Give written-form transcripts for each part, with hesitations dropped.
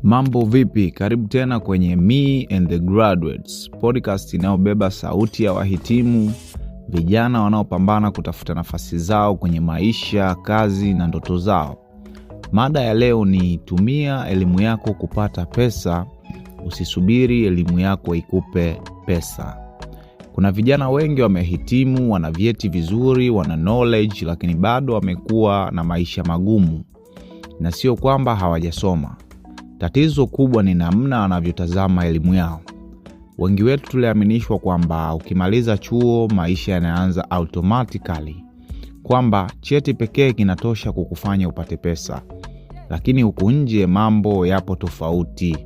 Mambo vipi? Karibu tena kwenye Me and the Graduates, podcast inayobeba sauti ya wahitimu, vijana wanaopambana kutafuta nafasi zao kwenye maisha, kazi na ndoto zao. Mada ya leo ni tumia elimu yako kupata pesa, usisubiri elimu yako ikupe pesa. Kuna vijana wengi wamehitimu, wana vyeti vizuri, wana knowledge, lakini bado wamekuwa na maisha magumu. Na sio kwamba hawajasoma. Tatizo kubwa ni namna wanavyotazama elimu yao. Wengi wetu tuliaminishwa kwamba ukimaliza chuo maisha yanaanza automatically, kwamba cheti pekee kinatosha kukufanya upate pesa. Lakini huku nje mambo yapo tofauti.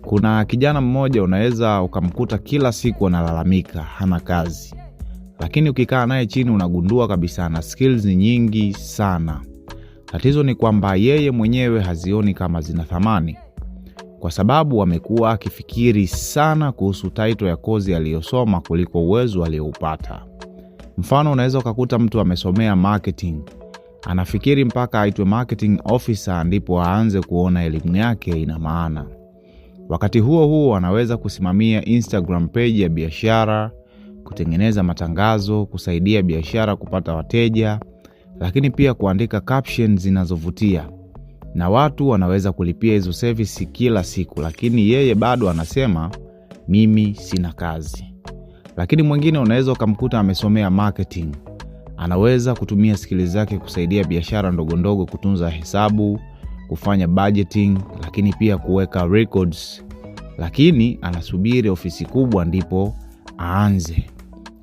Kuna kijana mmoja unaweza ukamkuta kila siku analalamika hana kazi. Lakini ukikaa naye chini unagundua kabisa ana skills nyingi sana. Tatizo ni kwamba yeye mwenyewe hazioni kama zina thamani, kwa sababu amekuwa akifikiri sana kuhusu title ya kozi aliyosoma kuliko uwezo alioupata. Mfano, unaweza ukakuta mtu amesomea marketing, anafikiri mpaka aitwe marketing officer ndipo aanze kuona elimu yake ina maana. Wakati huo huo anaweza kusimamia Instagram page ya biashara, kutengeneza matangazo, kusaidia biashara kupata wateja, lakini pia kuandika captions zinazovutia. Na watu wanaweza kulipia hizo service kila siku, lakini yeye bado anasema mimi sina kazi. Lakini mwingine unaweza kumkuta amesomea marketing. Anaweza kutumia skills zake kusaidia biashara ndogo ndogo kutunza hesabu, kufanya budgeting, lakini pia kuweka records. Lakini anasubiri ofisi kubwa ndipo aanze.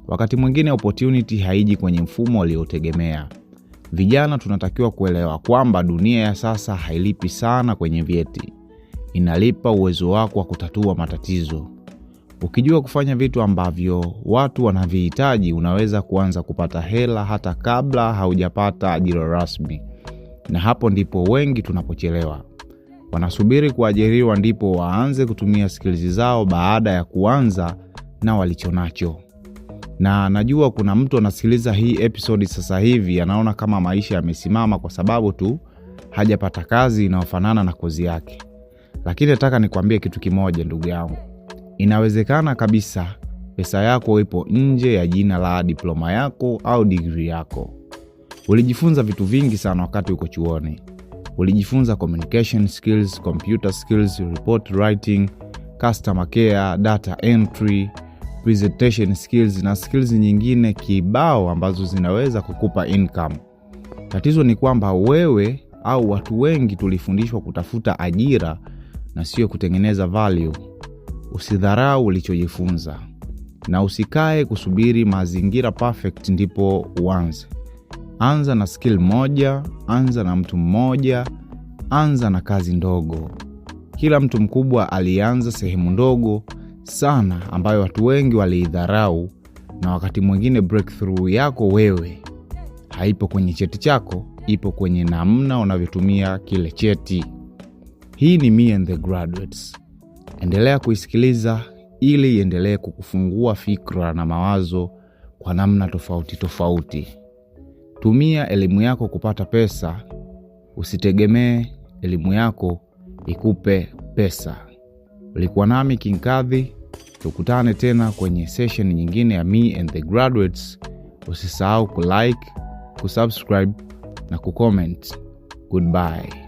Wakati mwingine opportunity haiji kwenye mfumo aliotegemea. Vijana tunatakiwa kuelewa kwamba dunia ya sasa hailipi sana kwenye vyeti. Inalipa uwezo wako wa kutatua matatizo. Ukijua kufanya vitu ambavyo watu wanavihitaji, unaweza kuanza kupata hela hata kabla haujapata ajira rasmi. Na hapo ndipo wengi tunapochelewa. Wanasubiri kuajiriwa ndipo waanze kutumia skills zao baada ya kuanza na walichonacho. Na najua kuna mtu anasikiliza hii episode sasa hivi anaona kama maisha yamesimama kwa sababu tu hajapata kazi inayofanana na kozi yake. Lakini nataka nikwambie kitu kimoja ndugu yangu. Inawezekana kabisa pesa yako ipo nje ya jina la diploma yako au degree yako. Ulijifunza vitu vingi sana wakati uko chuoni. Ulijifunza communication skills, computer skills, report writing, customer care, data entry, presentation skills na skills nyingine kibao ambazo zinaweza kukupa income. Tatizo ni kwamba wewe au watu wengi tulifundishwa kutafuta ajira na sio kutengeneza value. Usidharau ulichojifunza na usikae kusubiri mazingira perfect ndipo uanze. Anza na skill moja, anza na mtu mmoja, anza na kazi ndogo. Kila mtu mkubwa alianza sehemu ndogo sana ambayo watu wengi waliidharau, na wakati mwingine breakthrough yako wewe haipo kwenye cheti chako, ipo kwenye namna unavyotumia kile cheti. Hii ni Me and the Graduates. Endelea kuisikiliza ili iendelee kukufungua fikra na mawazo kwa namna tofauti tofauti. Tumia elimu yako kupata pesa, usitegemee elimu yako ikupe pesa. Ulikuwa nami King Kadhi. Tukutane tena kwenye session nyingine ya Me and the Graduates. Usisahau kulike, kusubscribe na kucomment. Goodbye.